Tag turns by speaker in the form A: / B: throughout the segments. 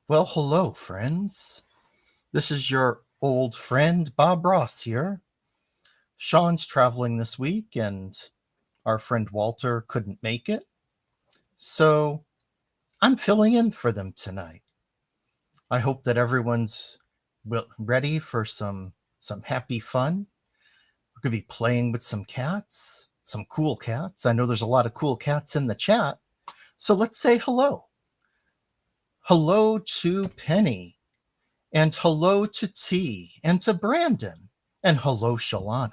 A: Well, hello, friends. This is your old friend Bob Ross here. Sean's traveling this week, and our friend Walter couldn't make it. So I'm filling in for them tonight. I hope that everyone's ready for some happy fun. We're going to be playing with some cats, some cool cats. I know there's a lot of cool cats in the chat. So let's say hello. Hello to Penny, and hello to T, and to Brandon, and hello, Shalana.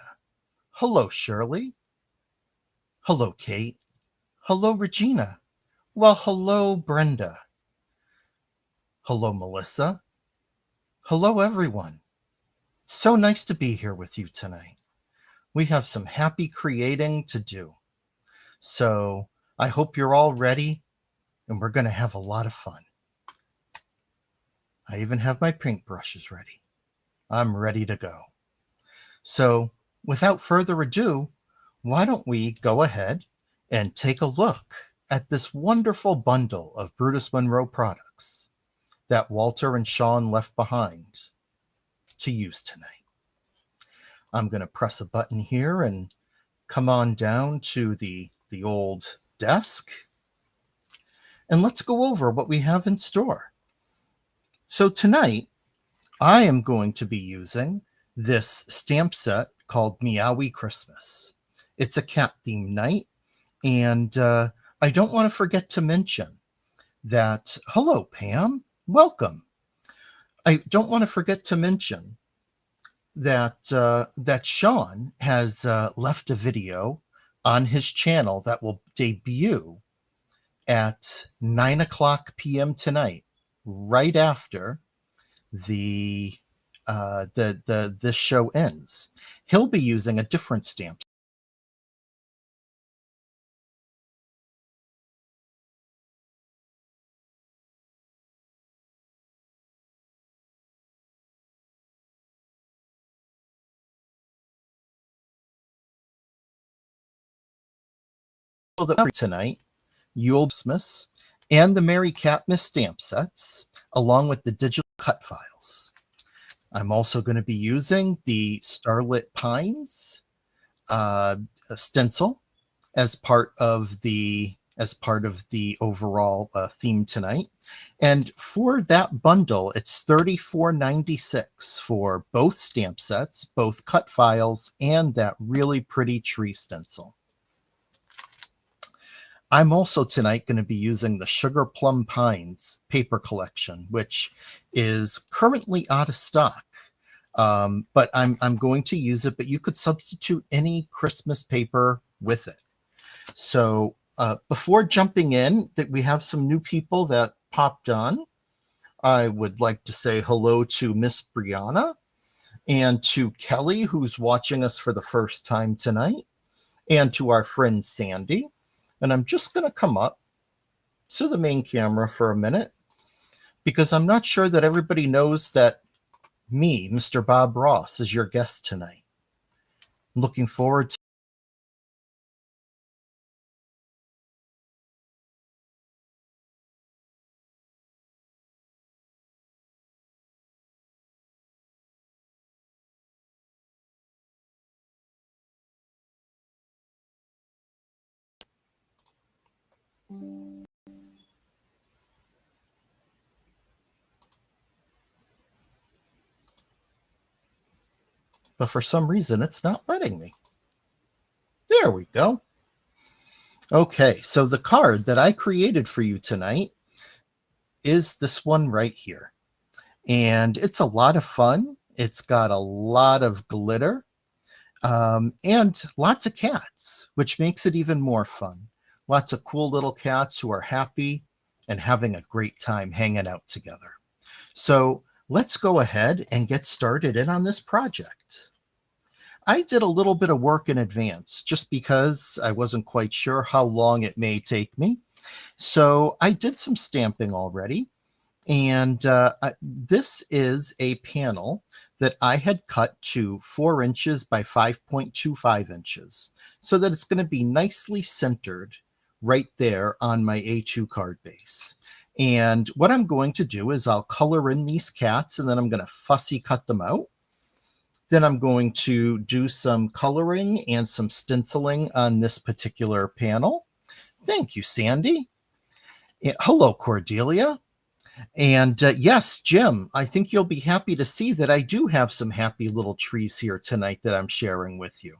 A: Hello, Shirley. Hello, Kate. Hello, Regina. Well, hello, Brenda. Hello, Melissa. Hello, everyone. It's so nice to be here with you tonight. We have some happy creating to do. So I hope you're all ready, and we're going to have a lot of fun. I even have my paintbrushes ready. I'm ready to go. So without further ado, why don't we go ahead and take a look at this wonderful bundle of Brutus Monroe products that Walter and Sean left behind to use tonight. I'm going to press a button here and come on down to the old desk, and let's go over what we have in store. So tonight, I am going to be using this stamp set called Meowy Christmas. It's a cat themed night, and I don't want to forget to mention that, hello, Pam, welcome. I don't want to forget to mention that that Sean has left a video on his channel that will debut at 9:00 p.m. tonight, right after the this show ends. He'll be using a different stamp that tonight. Yule Christmas and the Merry Catmas stamp sets, along with the digital cut files. I'm also going to be using the Starlit Pines stencil as part of the overall theme tonight. And for that bundle, it's $34.96 for both stamp sets, both cut files, and that really pretty tree stencil. I'm also tonight going to be using the Sugar Plum Pines paper collection, which is currently out of stock. But I'm going to use it, but you could substitute any Christmas paper with it. So before jumping in, that we have some new people that popped on. I would like to say hello to Miss Brianna and to Kelly, who's watching us for the first time tonight, and to our friend Sandy. And I'm just going to come up to the main camera for a minute because I'm not sure that everybody knows that me, Mr. Bob Ross, is your guest tonight. I'm looking forward to but for some reason it's not letting me. There we go. Okay, so the card that I created for you tonight is this one right here. And it's a lot of fun. It's got a lot of glitter and lots of cats, which makes it even more fun. Lots of cool little cats who are happy and having a great time hanging out together. So let's go ahead and get started in on this project. I did a little bit of work in advance just because I wasn't quite sure how long it may take me. So I did some stamping already. And this is a panel that I had cut to 4 inches by 5.25 inches so that it's going to be nicely centered right there on my A2 card base. And what I'm going to do is I'll color in these cats and then I'm going to fussy cut them out. Then I'm going to do some coloring and some stenciling on this particular panel. Thank you, Sandy. Hello, Cordelia. And yes, Jim, I think you'll be happy to see that I do have some happy little trees here tonight that I'm sharing with you.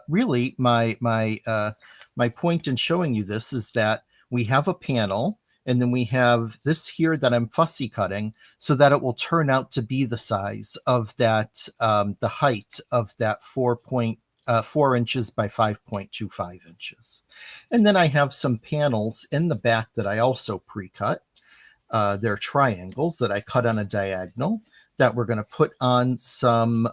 A: Really, my point in showing you this is that we have a panel, and then we have this here that I'm fussy cutting so that it will turn out to be the size of that, the height of that 4.25 4 inches by 5.25 inches. And then I have some panels in the back that I also pre-cut. They're triangles that I cut on a diagonal that we're going to put on some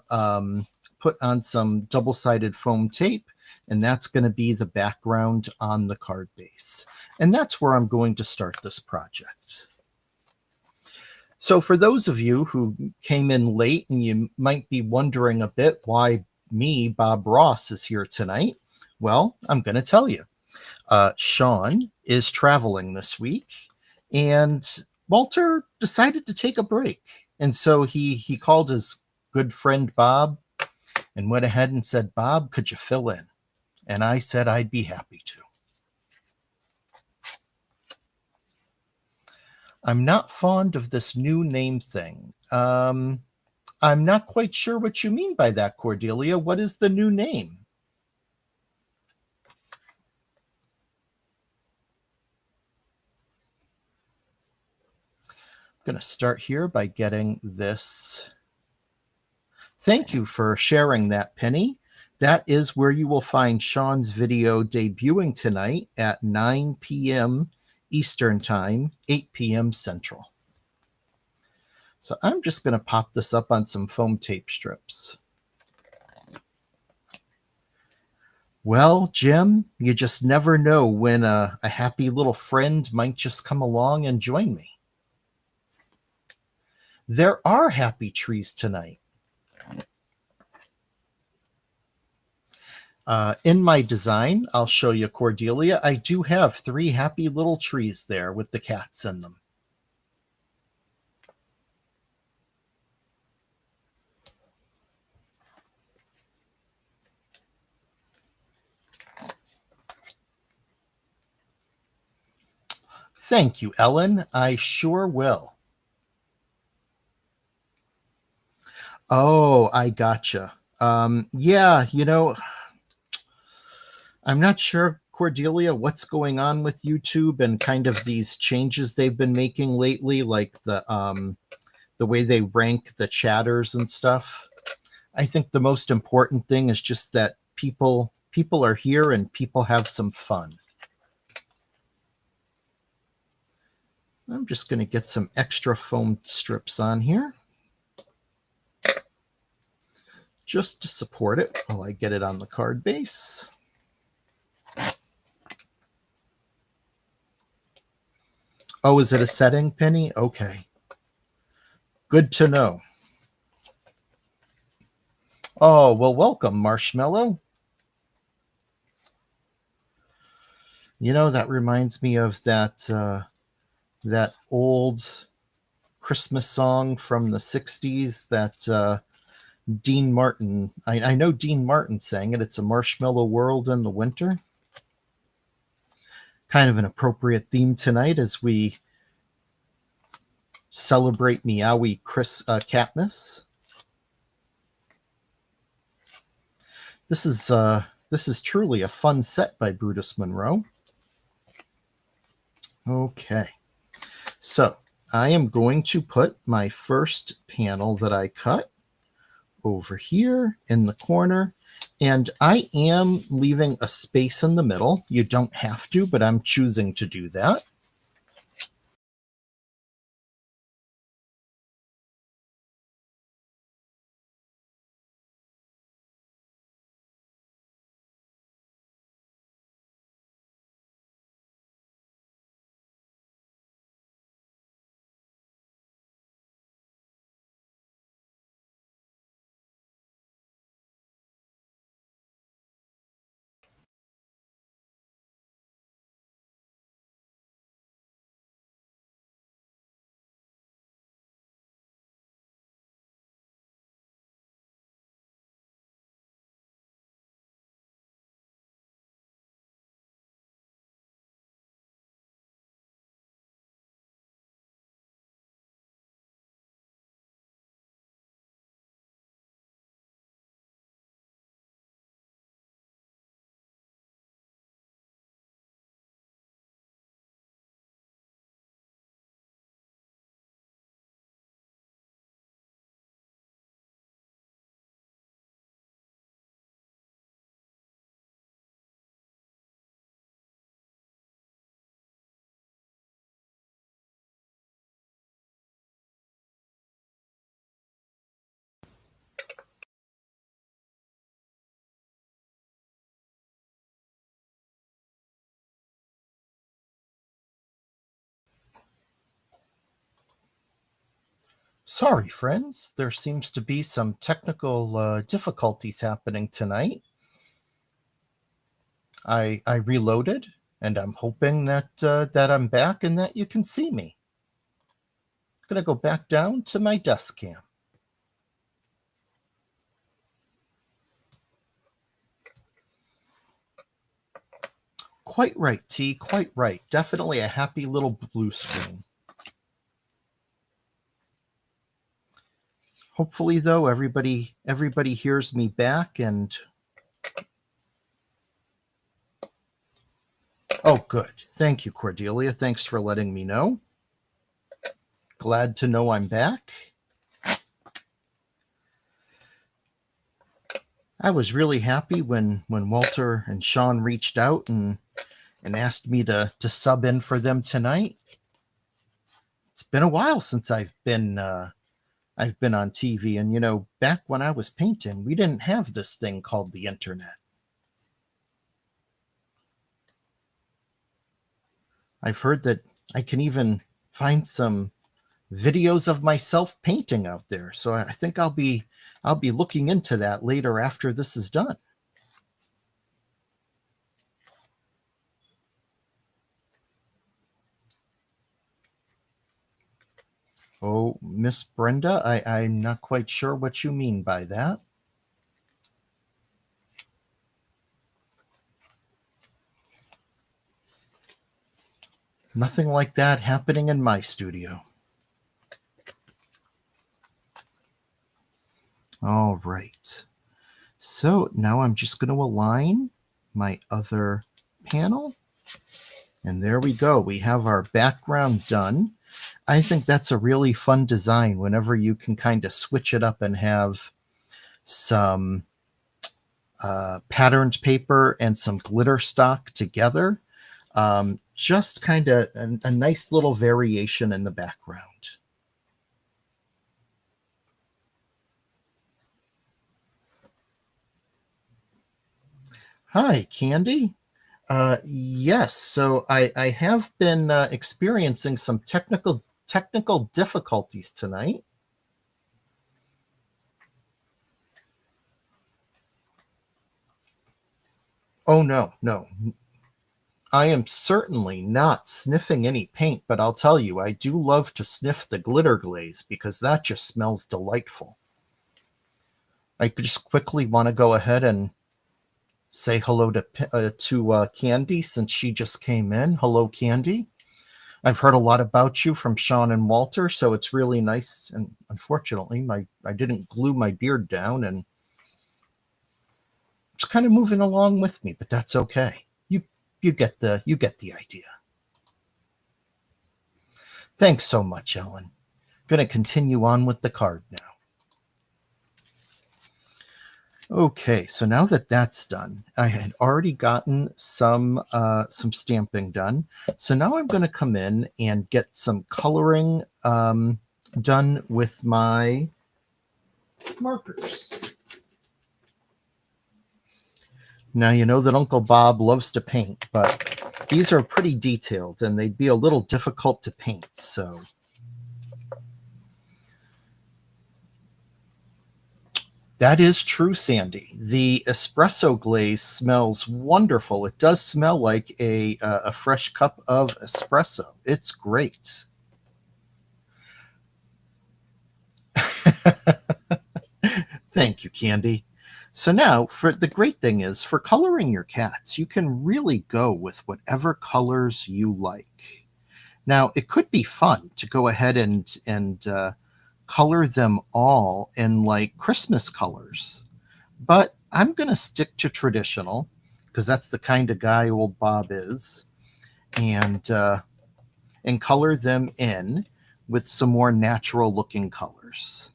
A: double-sided foam tape, and that's going to be the background on the card base. And that's where I'm going to start this project. So for those of you who came in late and you might be wondering a bit why me, Bob Ross, is here tonight, well, I'm going to tell you. Sean is traveling this week, and Walter decided to take a break. And so he called his good friend Bob and went ahead and said, Bob, could you fill in? And I said I'd be happy to. I'm not fond of this new name thing. I'm not quite sure what you mean by that, Cordelia. What is the new name? I'm going to start here by getting this. Thank you for sharing that, Penny. That is where you will find Sean's video debuting tonight at 9 p.m. Eastern Time, 8 p.m. Central. So I'm just going to pop this up on some foam tape strips. Well, Jim, you just never know when a happy little friend might just come along and join me. There are happy trees tonight. In my design, I'll show you, Cordelia, I do have 3 happy little trees there with the cats in them. Thank you, Ellen. I sure will. Oh, I gotcha. Yeah, I'm not sure, Cordelia, what's going on with YouTube and kind of these changes they've been making lately, like the way they rank the chatters and stuff. I think the most important thing is just that people are here and people have some fun. I'm just going to get some extra foam strips on here just to support it while I get it on the card base. Oh, is it a setting, Penny? Okay. Good to know. Oh, well, welcome, Marshmallow. That reminds me of that old Christmas song from the 60s that Dean Martin, I know Dean Martin sang it. It's A Marshmallow World in the Winter. Kind of an appropriate theme tonight as we celebrate Meowy Catmas. This is truly a fun set by Brutus Monroe. Okay, so I am going to put my first panel that I cut over here in the corner, and I am leaving a space in the middle. You don't have to, but I'm choosing to do that. Sorry, friends. There seems to be some technical difficulties happening tonight. I reloaded, and I'm hoping that I'm back and that you can see me. I'm gonna go back down to my desk cam. Quite right, T. Quite right. Definitely a happy little blue screen. Hopefully, though, everybody hears me back and. Oh, good. Thank you, Cordelia. Thanks for letting me know. Glad to know I'm back. I was really happy when Walter and Sean reached out and asked me to sub in for them tonight. It's been a while since I've been on TV, and back when I was painting, we didn't have this thing called the internet. I've heard that I can even find some videos of myself painting out there, so I think I'll be looking into that later after this is done. Oh, Miss Brenda, I'm not quite sure what you mean by that. Nothing like that happening in my studio. All right. So now I'm just going to align my other panel. And there we go. We have our background done. I think that's a really fun design whenever you can kind of switch it up and have some patterned paper and some glitter stock together. Just kind of a nice little variation in the background. Hi, Candy. Yes, so I have been experiencing some technical difficulties tonight. Oh, no. I am certainly not sniffing any paint, but I'll tell you, I do love to sniff the glitter glaze because that just smells delightful. I just quickly want to go ahead and say hello to Candy since she just came in. Hello, Candy. I've heard a lot about you from Sean and Walter, so it's really nice. And unfortunately, I didn't glue my beard down, and it's kind of moving along with me, but that's okay. You get the idea. Thanks so much, Ellen. Going to continue on with the card now. Okay, so now that that's done, I had already gotten some stamping done. So now I'm going to come in and get some coloring done with my markers. Now, you know that Uncle Bob loves to paint, but these are pretty detailed and they'd be a little difficult to paint, so. That is true, Sandy. The espresso glaze smells wonderful. It does smell like a fresh cup of espresso. It's great. Thank you, Candy. So now, for the great thing is, for coloring your cats, you can really go with whatever colors you like. Now, it could be fun to go ahead and color them all in like Christmas colors, but I'm going to stick to traditional because that's the kind of guy old Bob is, and color them in with some more natural looking colors.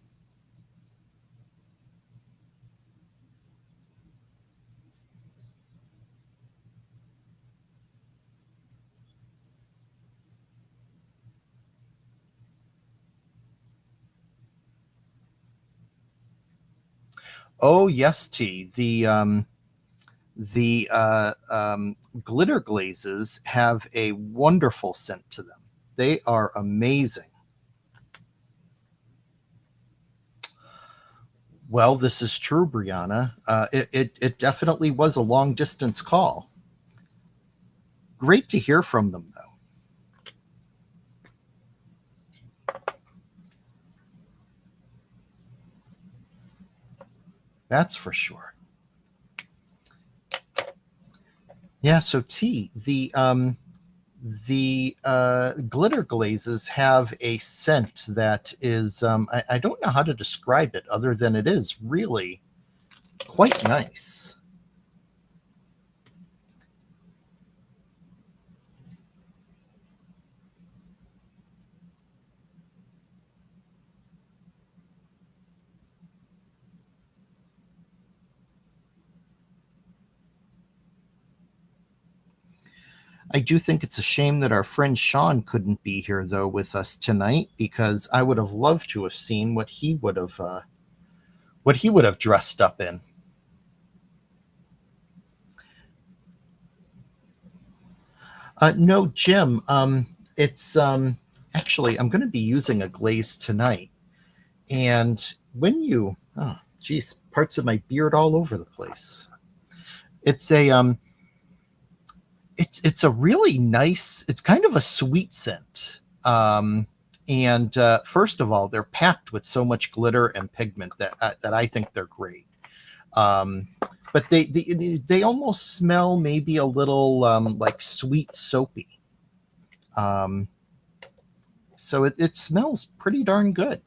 A: Oh yes, T. The glitter glazes have a wonderful scent to them. They are amazing. Well, this is true, Brianna. It definitely was a long distance call. Great to hear from them, though. That's for sure. Yeah. So T, the glitter glazes have a scent that is I don't know how to describe it other than it is really quite nice. I do think it's a shame that our friend Sean couldn't be here though with us tonight, because I would have loved to have seen what he would have dressed up in. No, Jim. It's actually I'm going to be using a glaze tonight, and when you geez, parts of my beard all over the place. It's a it's a really nice. It's kind of a sweet scent. And first of all, they're packed with so much glitter and pigment that I think they're great. Um, but they almost smell maybe a little like sweet soapy. Um, so it smells pretty darn good.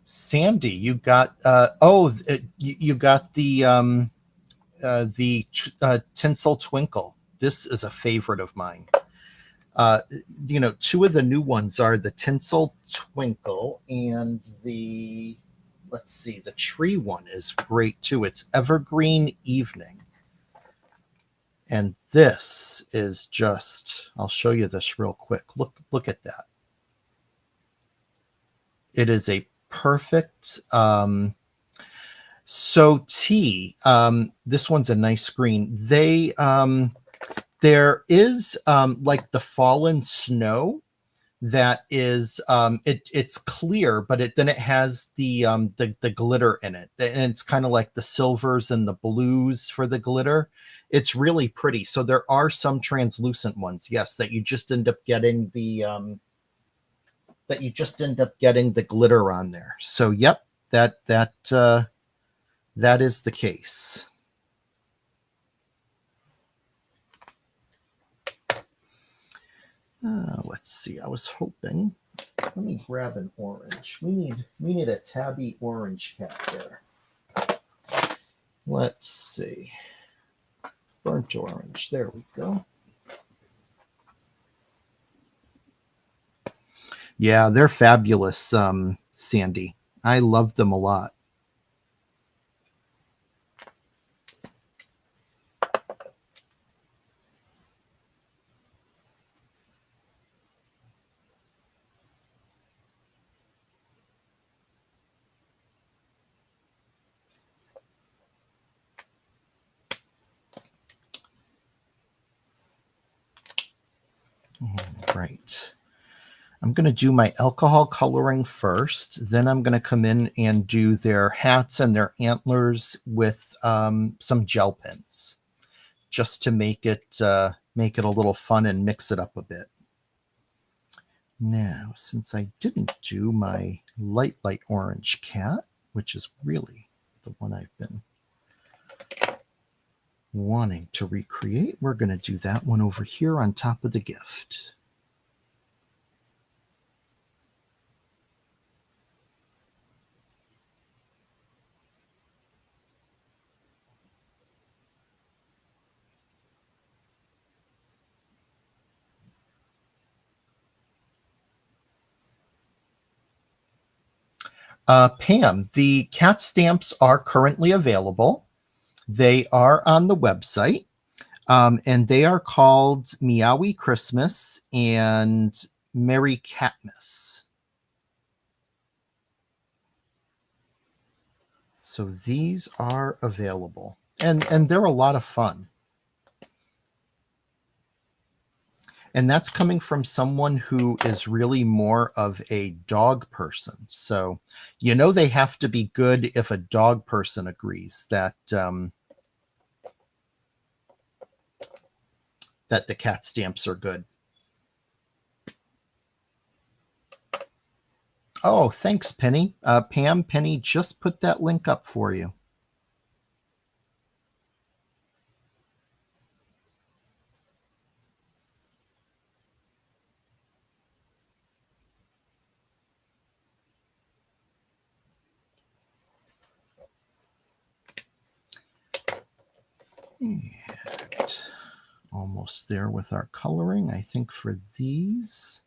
A: Sandy, you got you got the tinsel twinkle. This is a favorite of mine. Uh, two of the new ones are the tinsel twinkle and the let's see, the tree one is great too. It's evergreen evening, and this is just. I'll show you this real quick. Look at that. It is a perfect. So T. This one's a nice green. There is like the fallen snow that is it's clear, but then it has the glitter in it, and it's kind of like the silvers and the blues for the glitter. It's really pretty. So there are some translucent ones, yes, that you just end up getting the glitter on there. So yep, that is the case. Let's see. I was hoping. Let me grab an orange. We need a tabby orange cat there. Let's see. Burnt orange. There we go. Yeah, they're fabulous, Sandy. I love them a lot. Right. I'm going to do my alcohol coloring first. Then I'm going to come in and do their hats and their antlers with some gel pens, just to make it a little fun and mix it up a bit. Now, since I didn't do my light orange cat, which is really the one I've been wanting to recreate, we're going to do that one over here on top of the gift. Pam, the cat stamps are currently available. They are on the website. And they are called Meowy Christmas and Merry Catmas. So these are available, and they're a lot of fun. And that's coming from someone who is really more of a dog person. So, they have to be good if a dog person agrees that that the cat stamps are good. Oh, thanks, Penny. Pam, Penny just put that link up for you. And almost there with our coloring. I think for these,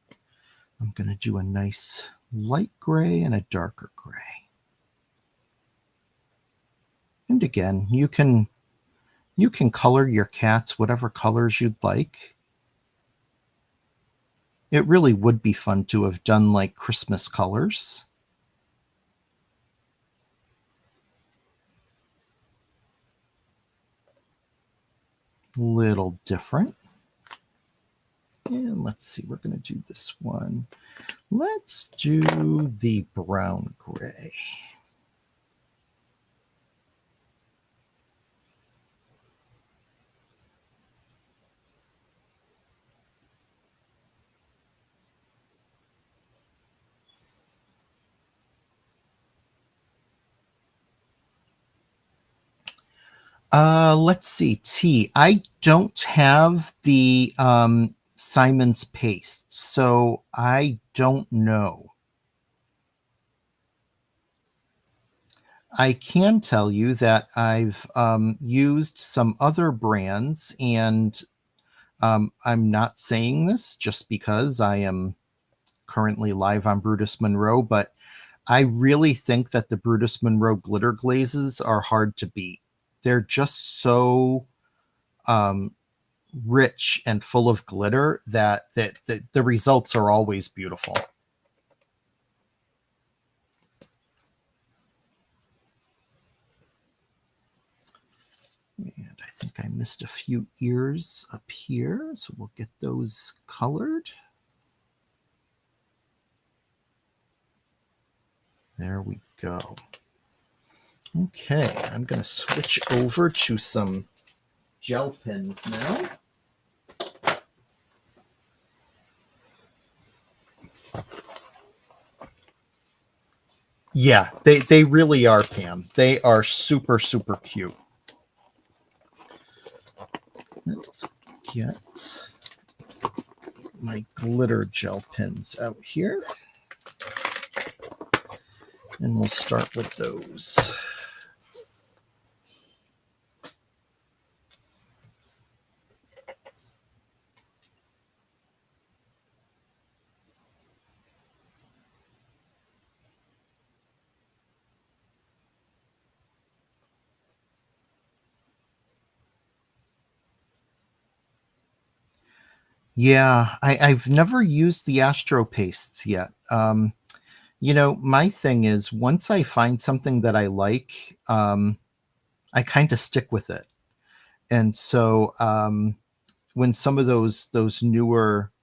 A: I'm going to do a nice light gray and a darker gray. And again, you can color your cats whatever colors you'd like. It really would be fun to have done like Christmas colors. Little different. And let's see, we're going to do this one. Let's do the brown gray. Let's see, T. I don't have the Simon's paste, so I don't know. I can tell you that I've used some other brands, and I'm not saying this just because I am currently live on Brutus Monroe, but I really think that the Brutus Monroe glitter glazes are hard to beat. They're just so rich and full of glitter that the results are always beautiful. And I think I missed a few ears up here, so we'll get those colored. There we go. Okay, I'm going to switch over to some gel pens now. Yeah, they really are, Pam. They are super, super cute. Let's get my glitter gel pens out here. And we'll start with those. Yeah, I've never used the Astro pastes yet. My thing is once I find something that I like, I kind of stick with it. And so when some of those newer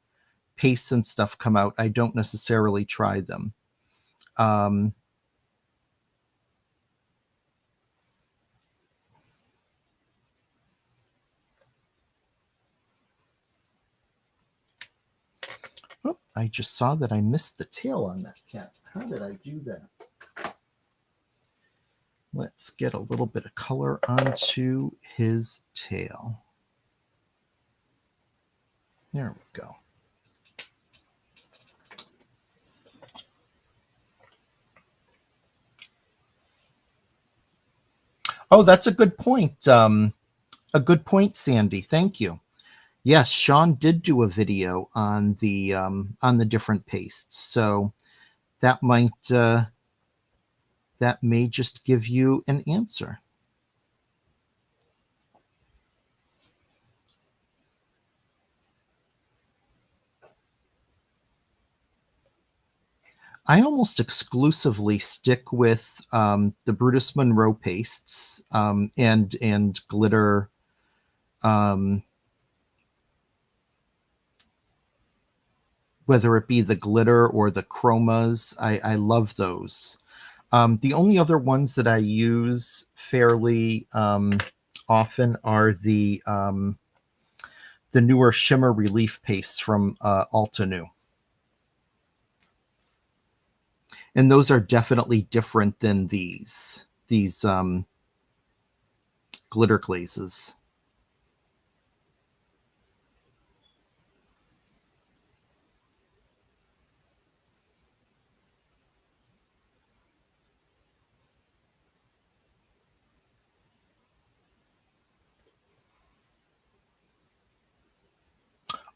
A: pastes and stuff come out, I don't necessarily try them. Oh, I just saw that I missed the tail on that cat. How did I do that? Let's get a little bit of color onto his tail. There we go. Oh, that's a good point. Sandy. Thank you. Yes, Sean did do a video on the different pastes, so that may just give you an answer. I almost exclusively stick with the Brutus Monroe pastes and glitter. Whether it be the glitter or the chromas, I love those. The only other ones that I use fairly often are the newer shimmer relief pastes from Altenew. And those are definitely different than these glitter glazes.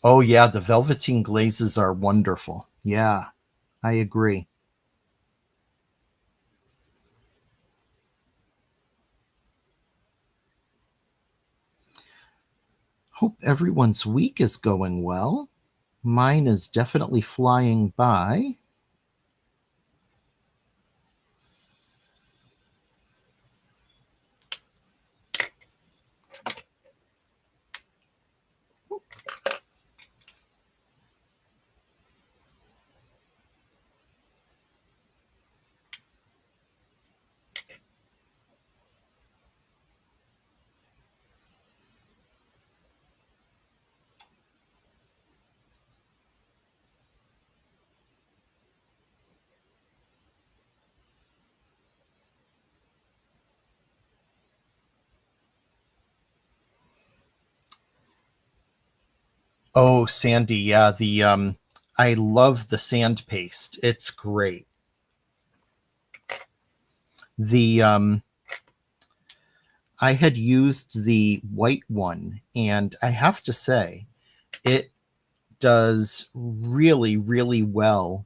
A: Oh yeah, the velveteen glazes are wonderful. Yeah, I agree. Hope everyone's week is going well. Mine is definitely flying by. Oh, Sandy, yeah, the I love the sand paste. It's great. The I had used the white one, and I have to say, it does really, really well.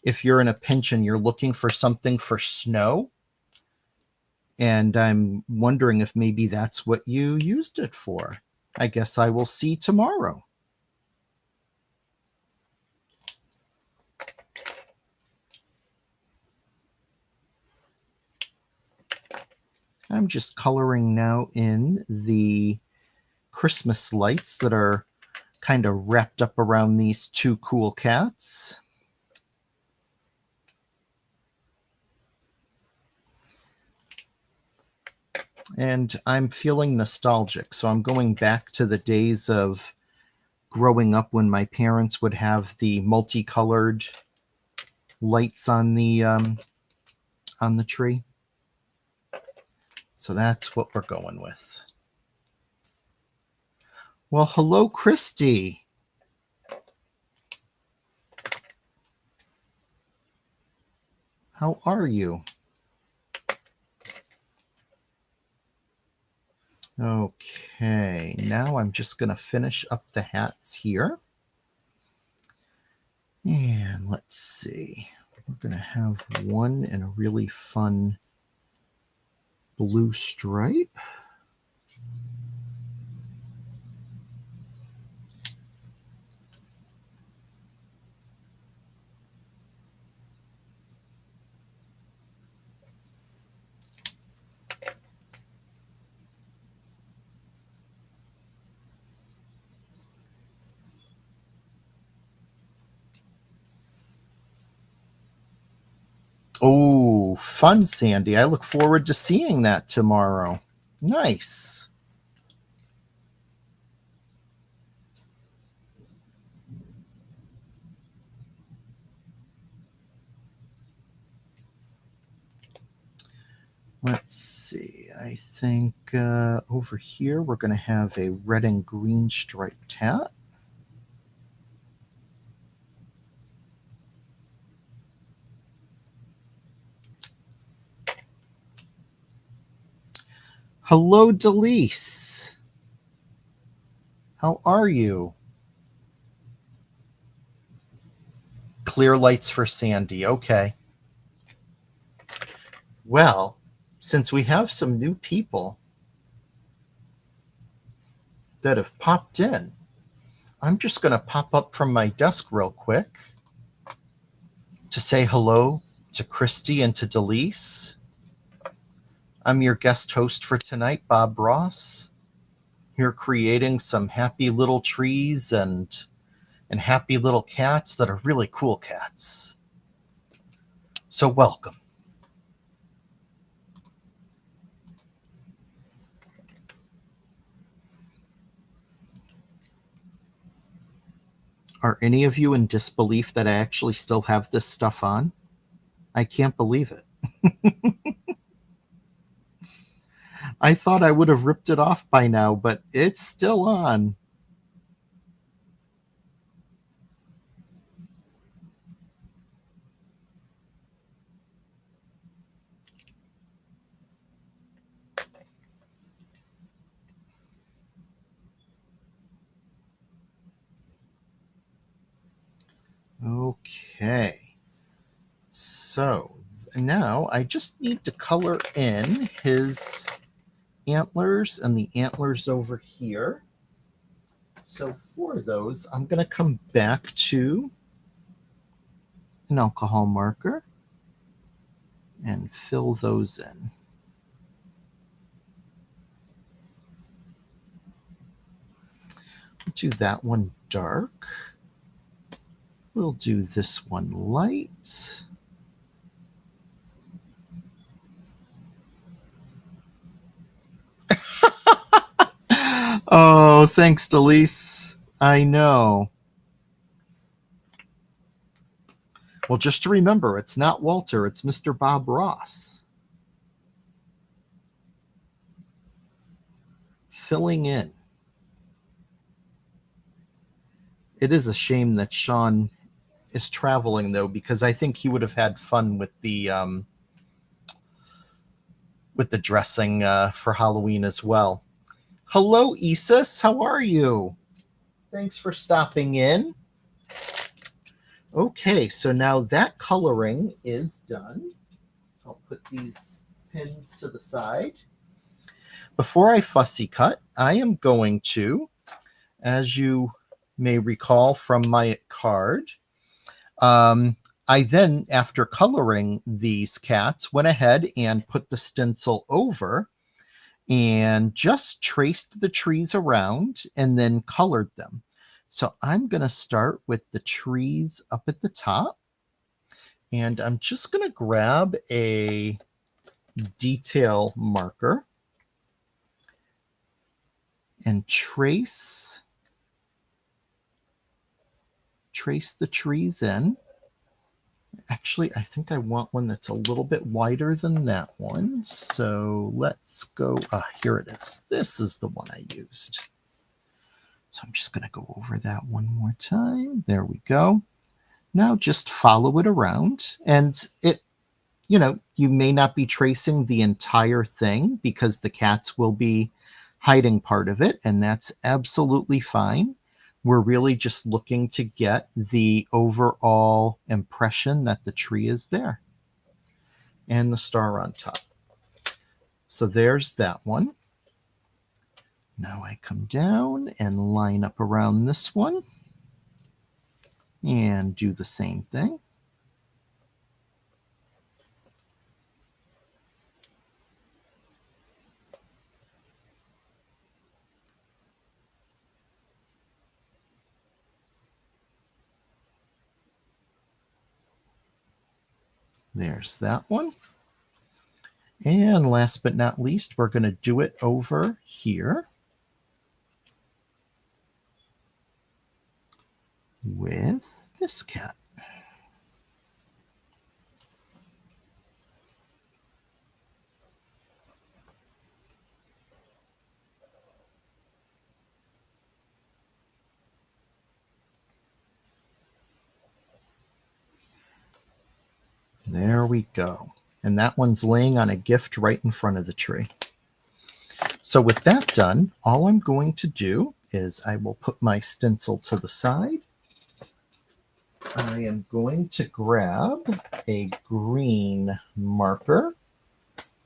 A: If you're in a pinch and you're looking for something for snow, and I'm wondering if maybe that's what you used it for. I guess I will see tomorrow. I'm just coloring now in the Christmas lights that are kind of wrapped up around these two cool cats. And I'm feeling nostalgic. So I'm going back to the days of growing up when my parents would have the multicolored lights on the tree. So that's what we're going with. Well, hello, Christy. How are you? Okay, now I'm just going to finish up the hats here. And let's see. We're going to have one in a really fun blue stripe. Oh, fun, Sandy. I look forward to seeing that tomorrow. Nice. Let's see. I think over here we're going to have a red and green striped hat. Hello, Delise. How are you? Clear lights for Sandy. Okay. Well, since we have some new people that have popped in, I'm just going to pop up from my desk real quick. to say hello to Christy and to Delise. I'm your guest host for tonight, Bob Ross, here creating some happy little trees and happy little cats that are really cool cats. So welcome. Are any of you in disbelief that I actually still have this stuff on? I can't believe it. I thought I would have ripped it off by now, but it's still on. Okay. So now I just need to color in his antlers and the antlers over here. So for those, I'm going to come back to an alcohol marker and fill those in. We'll do that one dark. We'll do this one light. Oh, thanks, Delise. I know. Well, just to remember, it's not Walter, it's Mr. Bob Ross. Filling in. It is a shame that Sean is traveling, though, because I think he would have had fun with the dressing for Halloween as well. Hello, Isis. How are you? Thanks for stopping in. Okay, so now that coloring is done. I'll put these pins to the side. Before I fussy cut, I am going to, as you may recall from my card, I then, after coloring these cats, went ahead and put the stencil over and just traced the trees around and then colored them. So I'm going to start with the trees up at the top. And I'm just going to grab a detail marker and trace the trees in. Actually, I think I want one that's a little bit wider than that one. So let's go. Here it is. This is the one I used. So I'm just going to go over that one more time. There we go. Now just follow it around. And it, you may not be tracing the entire thing because the cats will be hiding part of it. And that's absolutely fine. We're really just looking to get the overall impression that the tree is there. And the star on top. So there's that one. Now I come down and line up around this one. And do the same thing. There's that one. And last but not least, we're going to do it over here with this cat. There we go. And that one's laying on a gift right in front of the tree. So with that done, all I'm going to do is I will put my stencil to the side. I am going to grab a green marker.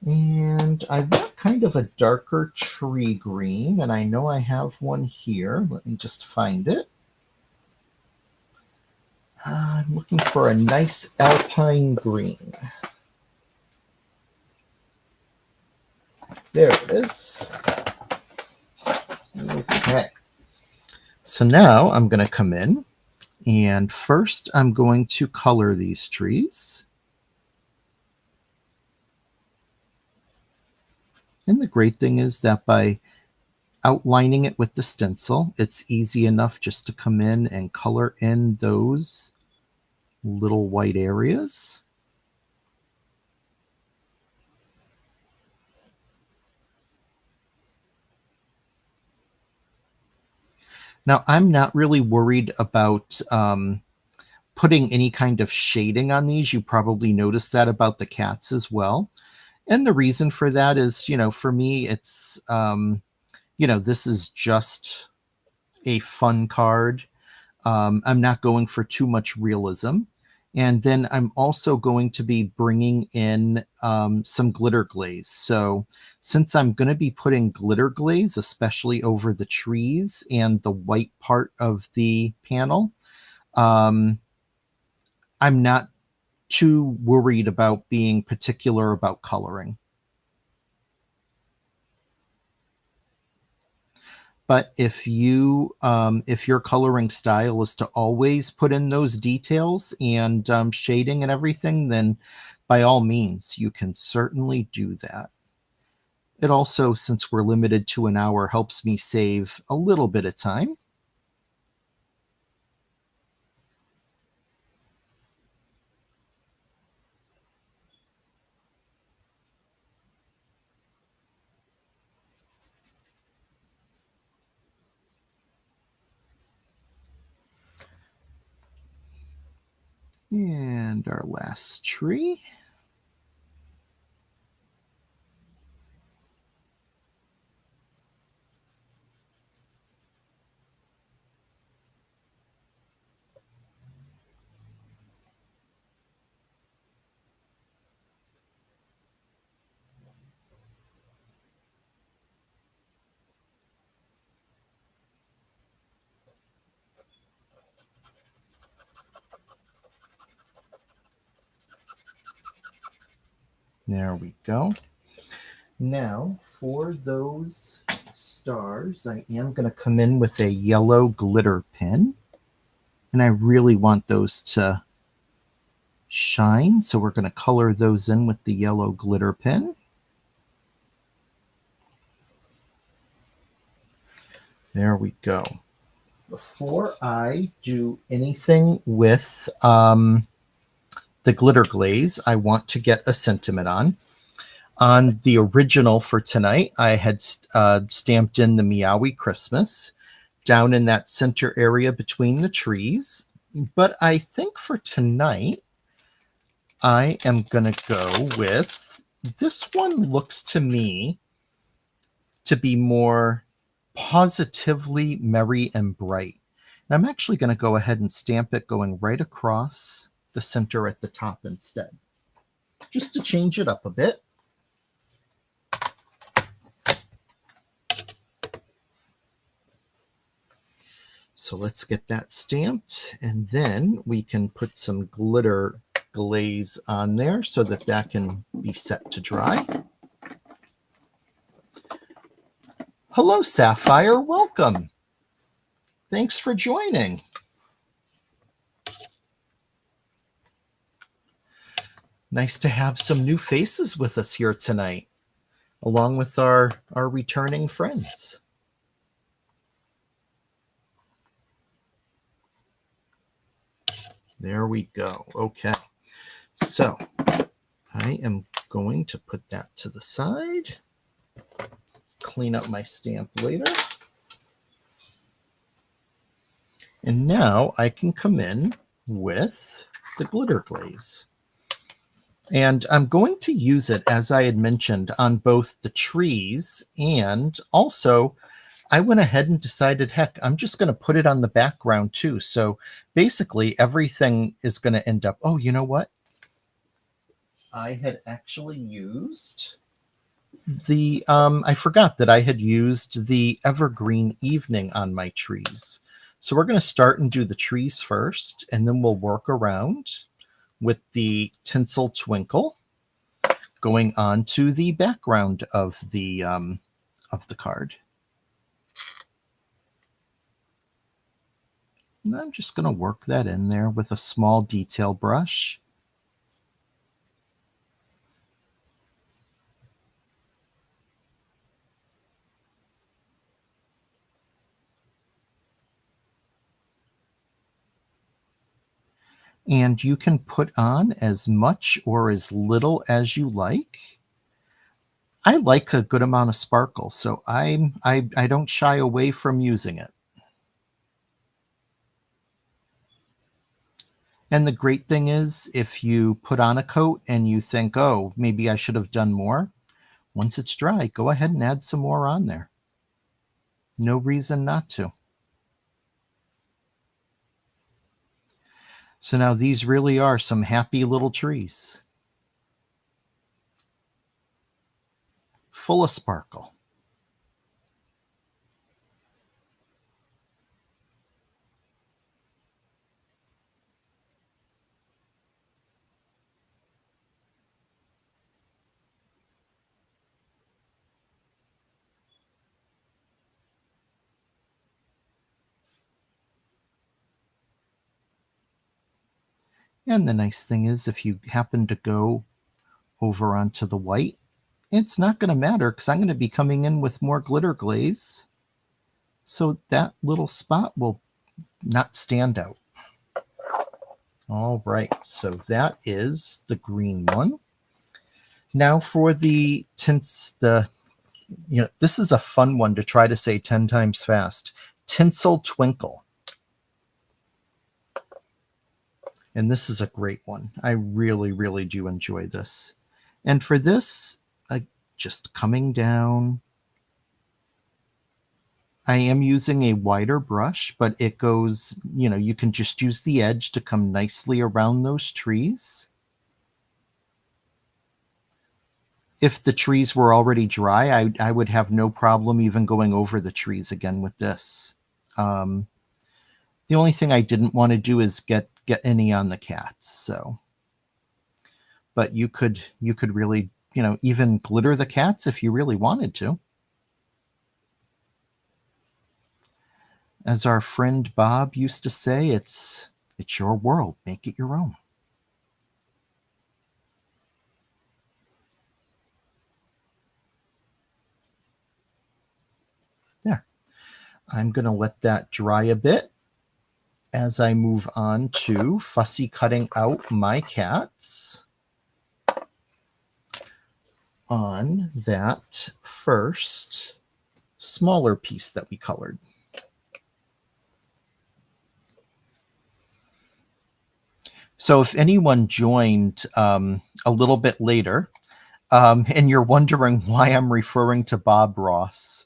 A: And I want kind of a darker tree green, and I know I have one here. Let me just find it. I'm looking for a nice alpine green. There it is. Okay. So now I'm going to come in, and first I'm going to color these trees. And the great thing is that by outlining it with the stencil, it's easy enough just to come in and color in those little white areas. Now, I'm not really worried about putting any kind of shading on these. You probably noticed that about the cats as well. And the reason for that is, for me, it's, this is just a fun card. I'm not going for too much realism. And then I'm also going to be bringing in some glitter glaze. So since I'm going to be putting glitter glaze, especially over the trees and the white part of the panel, I'm not too worried about being particular about coloring. But if your coloring style is to always put in those details and shading and everything, then by all means, you can certainly do that. It also, since we're limited to an hour, helps me save a little bit of time. And our last tree. There we go. Now, for those stars, I am going to come in with a yellow glitter pen. And I really want those to shine, so we're going to color those in with the yellow glitter pen. There we go. Before I do anything with the glitter glaze, I want to get a sentiment on. On the original for tonight, I had stamped in the Meowy Christmas down in that center area between the trees. But I think for tonight, I am going to go with this one. Looks to me to be more positively merry and bright. And I'm actually going to go ahead and stamp it going right across the center at the top instead, just to change it up a bit. So let's get that stamped, and then we can put some glitter glaze on there so that that can be set to dry. Hello, Sapphire. Welcome. Thanks for joining. Nice to have some new faces with us here tonight, along with our returning friends. There we go. Okay. So I am going to put that to the side, clean up my stamp later. And now I can come in with the glitter glaze. And I'm going to use it, as I had mentioned, on both the trees, and also I went ahead and decided, heck, I'm just going to put it on the background too. So basically everything is going to end up, oh, you know what? I had actually used I forgot that I had used the Evergreen Evening on my trees. So we're going to start and do the trees first, and then we'll work around with the tinsel twinkle going on to the background of the card. And I'm just going to work that in there with a small detail brush. And you can put on as much or as little as you like. I like a good amount of sparkle, so I don't shy away from using it. And the great thing is, if you put on a coat and you think, oh, maybe I should have done more, once it's dry, go ahead and add some more on there. No reason not to. So now these really are some happy little trees. Full of sparkle. And the nice thing is, if you happen to go over onto the white, it's not going to matter because I'm going to be coming in with more glitter glaze. So that little spot will not stand out. All right, so that is the green one. Now for the tints, this is a fun one to try to say 10 times fast. Tinsel Twinkle. And this is a great one. I really, really do enjoy this. And for this, just coming down, I am using a wider brush, but it goes, you can just use the edge to come nicely around those trees. If the trees were already dry, I would have no problem even going over the trees again with this. The only thing I didn't want to do is get any on the cats. So, but you could really, even glitter the cats if you really wanted to. As our friend Bob used to say, it's your world. Make it your own. There. I'm going to let that dry a bit as I move on to fussy cutting out my cats on that first smaller piece that we colored. So if anyone joined a little bit later, and you're wondering why I'm referring to Bob Ross,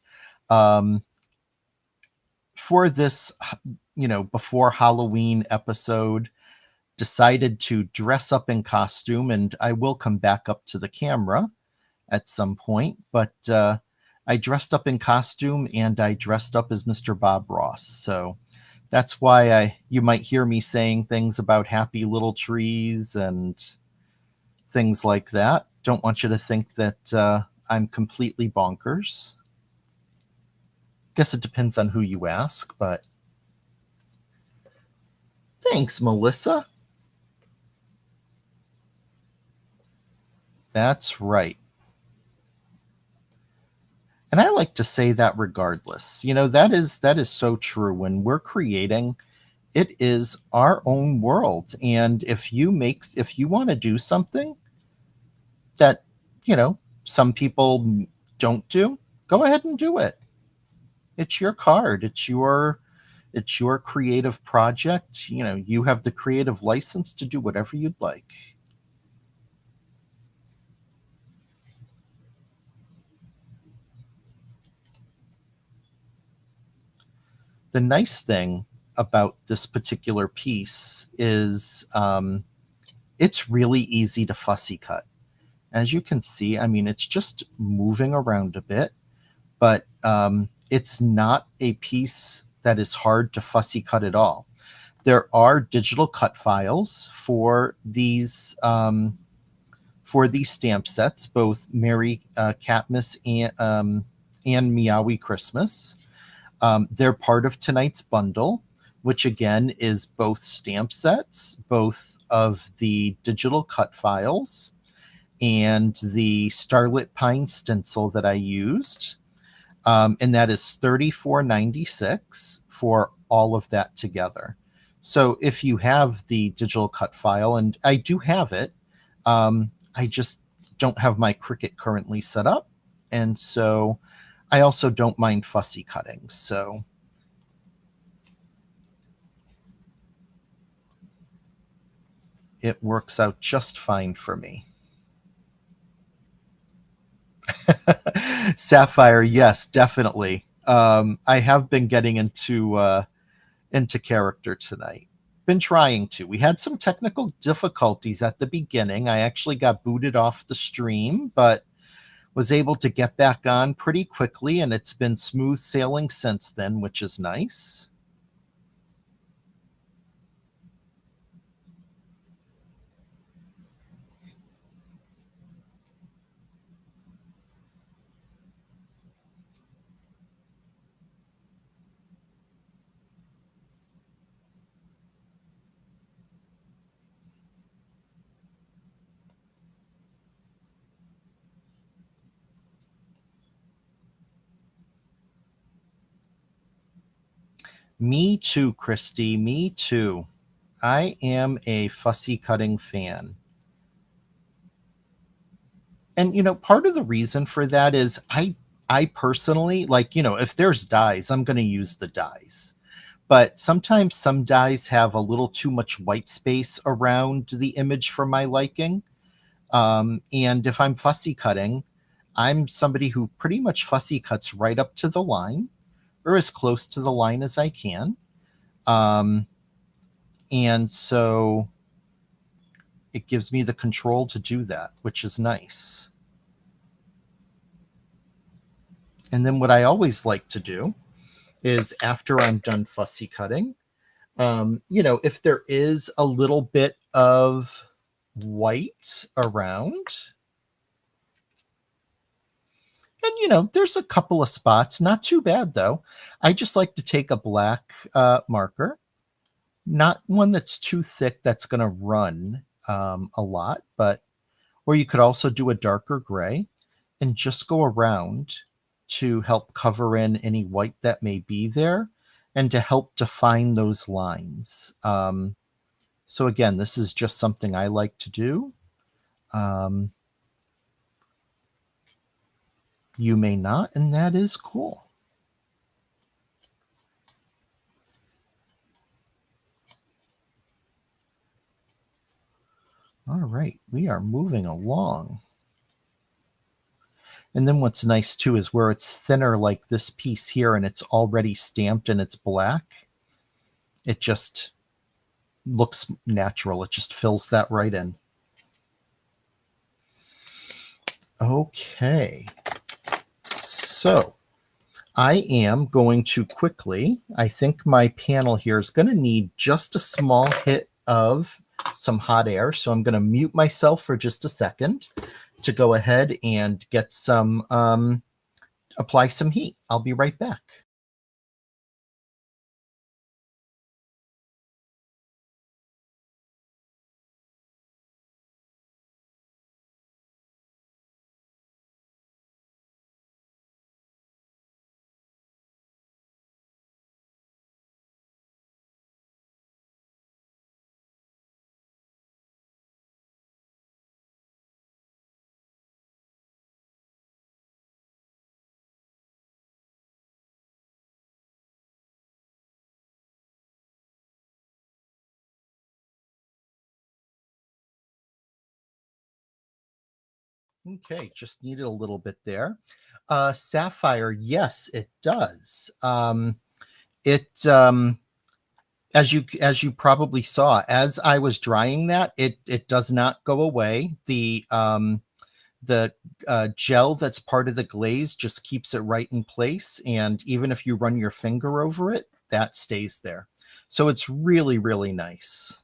A: for this, before Halloween episode, decided to dress up in costume, and I will come back up to the camera at some point, but I dressed up in costume and I dressed up as Mr. Bob Ross. So that's why you might hear me saying things about happy little trees and things like that. Don't want you to think that I'm completely bonkers. Guess it depends on who you ask, but thanks, Melissa. That's right. And I like to say that regardless. That is so true. When we're creating, it is our own world. And if you want to do something that, some people don't do, go ahead and do it. It's your card. It's your creative project. You have the creative license to do whatever you'd like. The nice thing about this particular piece is it's really easy to fussy cut. As you can see, it's just moving around a bit, but it's not a piece that is hard to fussy cut at all. There are digital cut files for these stamp sets, both Merry Catmas and Meowy Christmas. They're part of tonight's bundle, which again is both stamp sets, both of the digital cut files, and the Starlit Pine stencil that I used. And that is $34.96 for all of that together. So if you have the digital cut file, and I do have it, I just don't have my Cricut currently set up. And so I also don't mind fussy cutting. So it works out just fine for me. Sapphire, yes, definitely. I have been getting into character tonight. Been trying to. We had some technical difficulties at the beginning. I actually got booted off the stream, but was able to get back on pretty quickly, and it's been smooth sailing since then, which is nice. Me too, Christy. Me too. I am a fussy cutting fan. And part of the reason for that is I personally like, if there's dies, I'm going to use the dies. But sometimes some dies have a little too much white space around the image for my liking. And if I'm fussy cutting, I'm somebody who pretty much fussy cuts right up to the line or as close to the line as I can. And so it gives me the control to do that, which is nice. And then what I always like to do is after I'm done fussy cutting, if there is a little bit of white around, and there's a couple of spots, not too bad though. I just like to take a black marker, not one that's too thick that's going to run a lot, or you could also do a darker gray and just go around to help cover in any white that may be there and to help define those lines. So again, this is just something I like to do. You may not, and that is cool. All right, we are moving along. And then what's nice too is where it's thinner like this piece here and it's already stamped and it's black, it just looks natural. It just fills that right in. Okay. So I am going to quickly, I think my panel here is going to need just a small hit of some hot air. So I'm going to mute myself for just a second to go ahead and get some, apply some heat. I'll be right back. Okay, just needed a little bit there. Sapphire, yes, it does. It as you probably saw, as I was drying that, it does not go away. The gel that's part of the glaze just keeps it right in place, and even if you run your finger over it, that stays there. So it's really, really nice.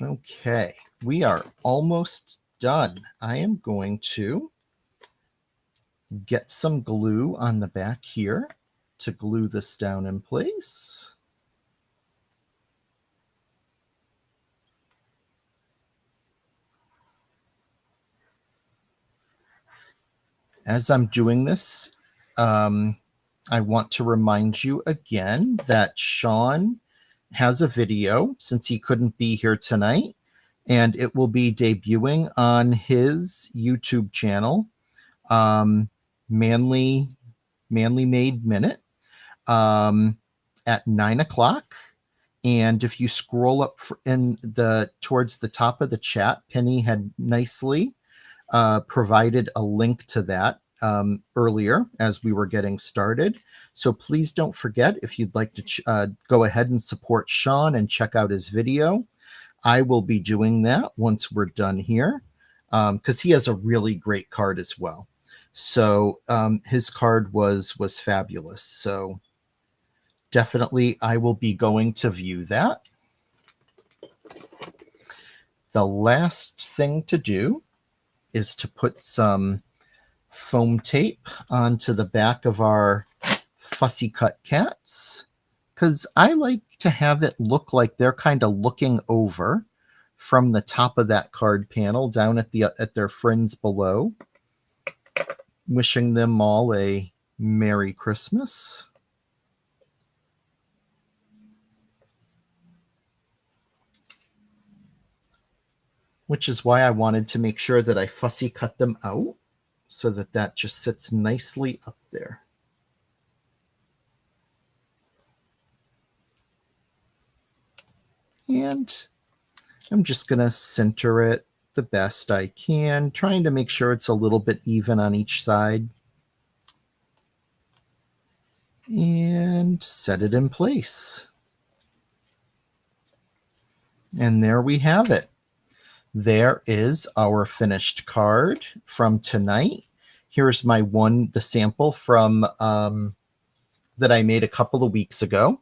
A: Okay, we are almost done. I am going to get some glue on the back here to glue this down in place. As I'm doing this, I want to remind you again that Sean has a video since he couldn't be here tonight, and it will be debuting on his YouTube channel, Manly Made Minute, at 9:00. And if you scroll up towards the top of the chat, Penny had nicely provided a link to that earlier as we were getting started. So please don't forget, if you'd like to go ahead and support Sean and check out his video. I will be doing that once we're done here, because he has a really great card as well. So his card was fabulous. So definitely I will be going to view that. The last thing to do is to put some foam tape onto the back of our fussy cut cats, because I like to have it look like they're kind of looking over from the top of that card panel down at their friends below, wishing them all a Merry Christmas. Which is why I wanted to make sure that I fussy cut them out so that just sits nicely up there. And I'm just going to center it the best I can, trying to make sure it's a little bit even on each side. And set it in place. And there we have it. There is our finished card from tonight. Here's the sample from that I made a couple of weeks ago.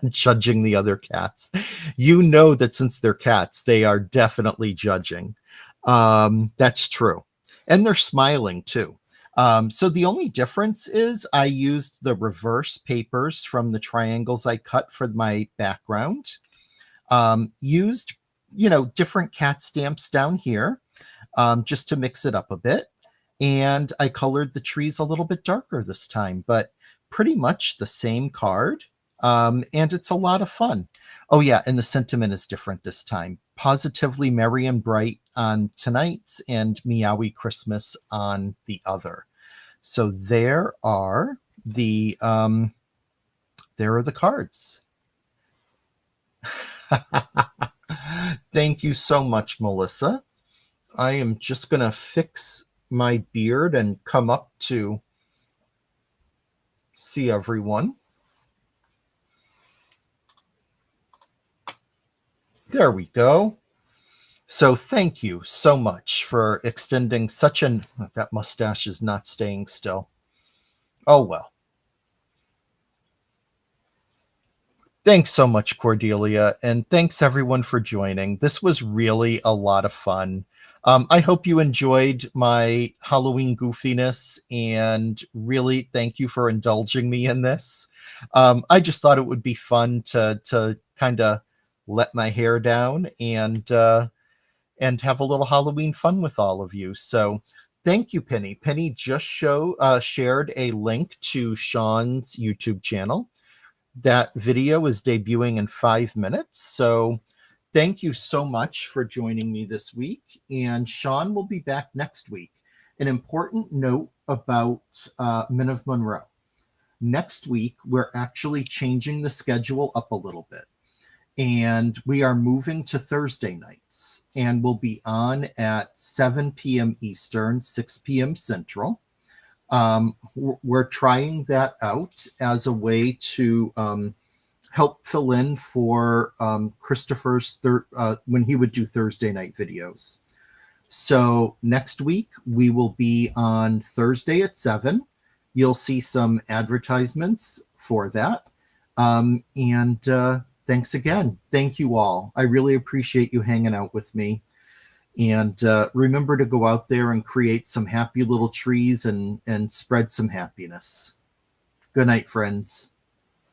A: Judging the other cats. You know that since they're cats, they are definitely judging. That's true. And they're smiling too. So the only difference is I used the reverse papers from the triangles I cut for my background. Used different cat stamps down here, just to mix it up a bit. And I colored the trees a little bit darker this time, but pretty much the same card. And it's a lot of fun. Oh yeah, and the sentiment is different this time. Positively merry and bright on tonight's, and Meowy Christmas on the other. So there are the cards. Thank you so much, Melissa. I am just going to fix my beard and come up to see everyone. There we go. So thank you so much for extending that mustache is not staying still. Oh, well. Thanks so much, Cordelia, and thanks everyone for joining. This was really a lot of fun. I hope you enjoyed my Halloween goofiness, and really thank you for indulging me in this. I just thought it would be fun to kind of let my hair down and have a little Halloween fun with all of you. So thank you, Penny. Penny just shared a link to Sean's YouTube channel. That video is debuting in 5 minutes. So thank you so much for joining me this week. And Sean will be back next week. An important note about Men of Monroe. Next week, we're actually changing the schedule up a little bit. And we are moving to Thursday nights. And we'll be on at 7 p.m. Eastern, 6 p.m. Central. We're trying that out as a way to help fill in for Christopher's when he would do Thursday night videos. So next week we will be on Thursday at 7, you'll see some advertisements for that. And thanks again. Thank you all. I really appreciate you hanging out with me. And remember to go out there and create some happy little trees and spread some happiness. Good night, friends.